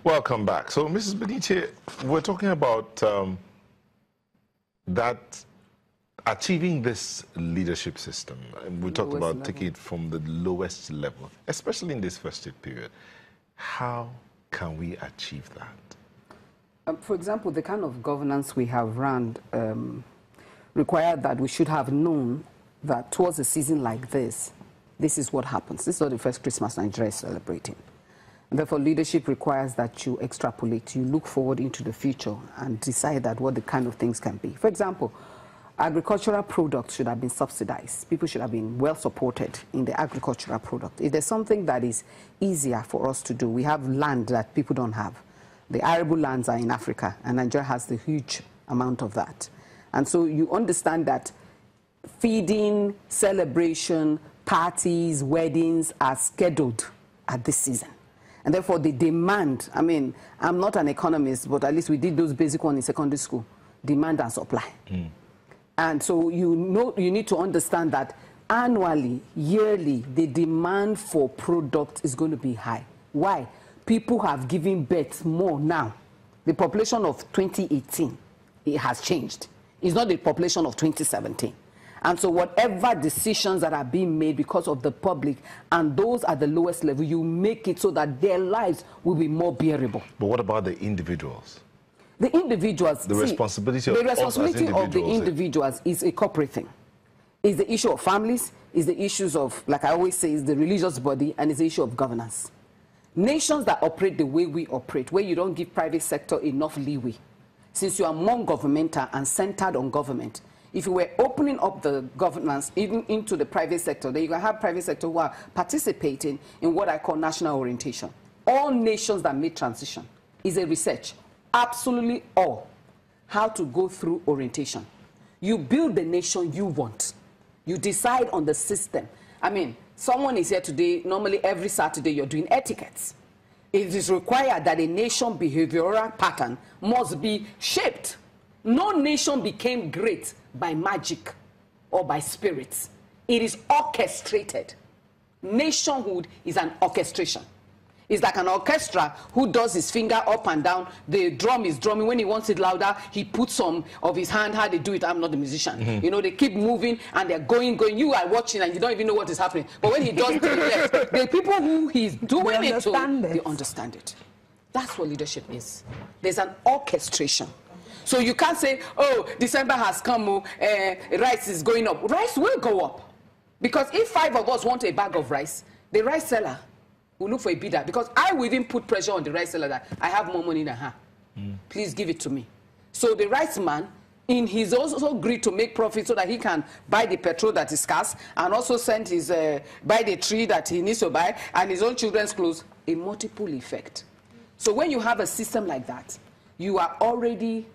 Welcome back. So, Mrs. Beniche, we're talking about that achieving this leadership system. We talked about taking it from the lowest level, especially in this festive period. How can we achieve that? For example, the kind of governance we have run required that we should have known that towards a season like this is what happens. This is not the first Christmas Nigeria is celebrating. And therefore, leadership requires that you extrapolate, you look forward into the future and decide that what the kind of things can be. For example, agricultural products should have been subsidized. People should have been well supported in the agricultural product. If there's something that is easier for us to do, we have land that people don't have. The arable lands are in Africa, and Nigeria has the huge amount of that. And so you understand that feeding, celebration, parties, weddings are scheduled at this season. And therefore, the demand, I mean, I'm not an economist, but at least we did those basic ones in secondary school, demand and supply. And so you need to understand that annually, yearly, the demand for product is going to be high. Why? People have given birth more now. The population of 2018, it has changed. It's not the population of 2017. And so whatever decisions that are being made because of the public, and those at the lowest level, you make it so that their lives will be more bearable. But what about the individuals? The individuals, the responsibility of the individuals is a corporate thing. It's the issue of families, it's the issues of, like I always say, it's the religious body, and it's the issue of governance. Nations that operate the way we operate, where you don't give private sector enough leeway, since you are non-governmental and centered on government, if you were opening up the governance even into the private sector, then you can have private sector who are participating in what I call national orientation. All nations that made transition is a research. Absolutely all. How to go through orientation. You build the nation you want. You decide on the system. I mean, someone is here today, normally every Saturday you're doing etiquettes. It is required that a nation behavioral pattern must be shaped. No nation became great by magic or by spirits. It is orchestrated. Nationhood is an orchestration. It's like an orchestra who does his finger up and down. The drum is drumming. When he wants it louder, he puts some of his hand. How they do it, I'm not a musician. You know, they keep moving and they're going. You are watching and you don't even know what is happening. But when he does to the left, the people who he's doing it to, they understand it. That's what leadership is. There's an orchestration. So you can't say, oh, December has come, rice is going up. Rice will go up. Because if 5 of us want a bag of rice, the rice seller will look for a bidder. Because I will even put pressure on the rice seller that I have more money than her. Please give it to me. So the rice man, he's also agreed to make profit so that he can buy the petrol that is scarce and also send his, buy the tree that he needs to buy and his own children's clothes. A multiple effect. So when you have a system like that, you are already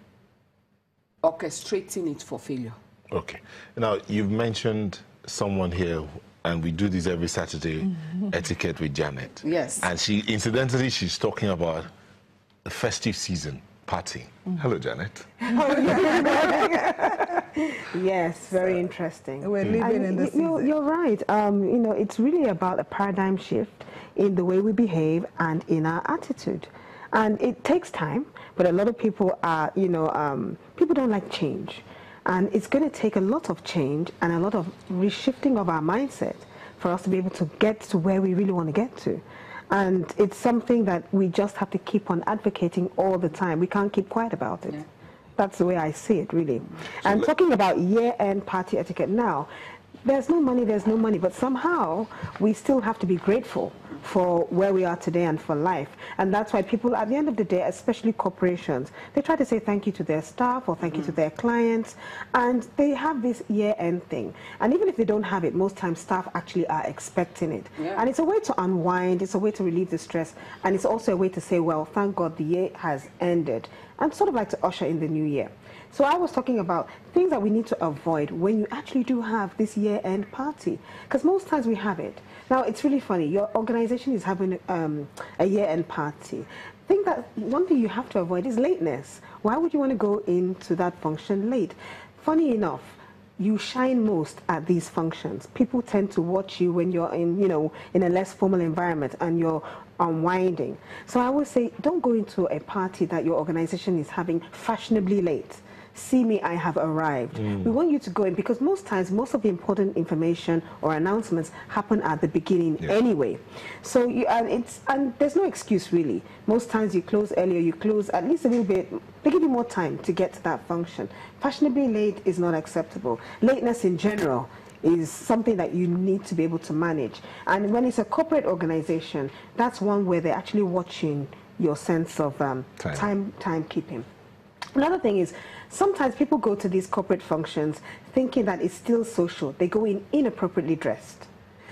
orchestrating it for failure. Okay. Now, you've mentioned someone here, and we do this every Saturday, Etiquette with Janet. Yes. And incidentally, she's talking about the festive season party. Hello, Janet. Yes, very interesting. We're living in the season. You're right. You know, it's really about a paradigm shift in the way we behave and in our attitude. And it takes time, but a lot of people are, you know, people don't like change. And it's going to take a lot of change and a lot of reshifting of our mindset for us to be able to get to where we really want to get to. And it's something that we just have to keep on advocating all the time. We can't keep quiet about it. Yeah. That's the way I see it, really. And talking about year-end party etiquette now, there's no money, but somehow we still have to be grateful for where we are today and for life. And that's why people, at the end of the day, especially corporations, they try to say thank you to their staff or thank you to their clients, and they have this year-end thing. And even if they don't have it, most times staff actually are expecting it. Yeah. And it's a way to unwind, it's a way to relieve the stress, and it's also a way to say, well, thank God the year has ended, and sort of like to usher in the new year. So I was talking about things that we need to avoid when you actually do have this year-end party, because most times we have it. Now, it's really funny. Your organization is having a year-end party. I think that one thing you have to avoid is lateness. Why would you want to go into that function late? Funny enough, you shine most at these functions. People tend to watch you when you're in, in a less formal environment and you're unwinding. So I would say, don't go into a party that your organization is having fashionably late. See me, I have arrived. We want you to go in, because most times, most of the important information or announcements happen at the beginning anyway. So and there's no excuse really. Most times you close earlier, you close at least a little bit. They give you more time to get to that function. Fashionably late is not acceptable. Lateness in general is something that you need to be able to manage. And when it's a corporate organization, that's one where they're actually watching your sense of timekeeping. Another thing is, sometimes people go to these corporate functions thinking that it's still social. They go in inappropriately dressed.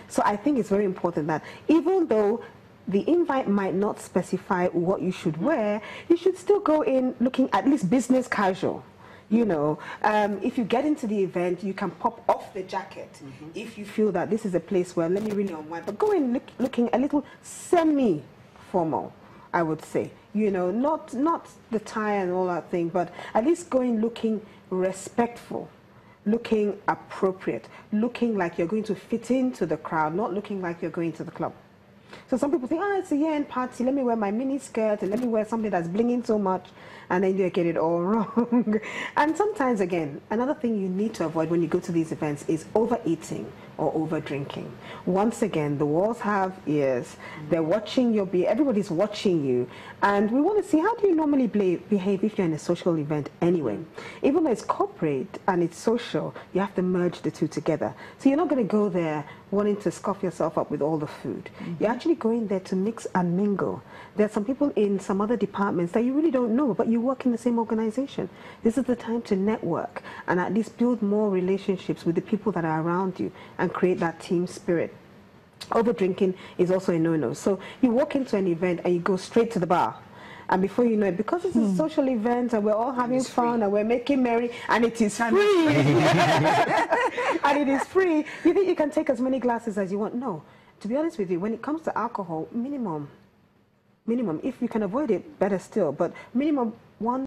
So I think it's very important that even though the invite might not specify what you should wear, you should still go in looking at least business casual. If you get into the event, you can pop off the jacket if you feel that this is a place where let me really unwind. But go in looking a little semi-formal, I would say. Not the tie and all that thing, but at least going looking respectful, looking appropriate, looking like you're going to fit into the crowd, not looking like you're going to the club. So some people think, it's a year-end party, let me wear my mini skirt and let me wear something that's blinging so much, and then you get it all wrong. And sometimes, again, another thing you need to avoid when you go to these events is overeating or over drinking. Once again, the walls have ears. They're watching your behavior. Everybody's watching you. And we want to see, how do you normally behave if you're in a social event anyway? Even though it's corporate and it's social, you have to merge the two together. So you're not going to go there wanting to scoff yourself up with all the food. You're actually going there to mix and mingle. There are some people in some other departments that you really don't know, but you work in the same organization. This is the time to network and at least build more relationships with the people that are around you and create that team spirit. Over drinking is also a no-no. So you walk into an event and you go straight to the bar. And before you know it, because it's a social event and we're all having fun and we're making merry and it is free, and it is free, you think you can take as many glasses as you want? No. To be honest with you, when it comes to alcohol, minimum, if you can avoid it, better still, but minimum 1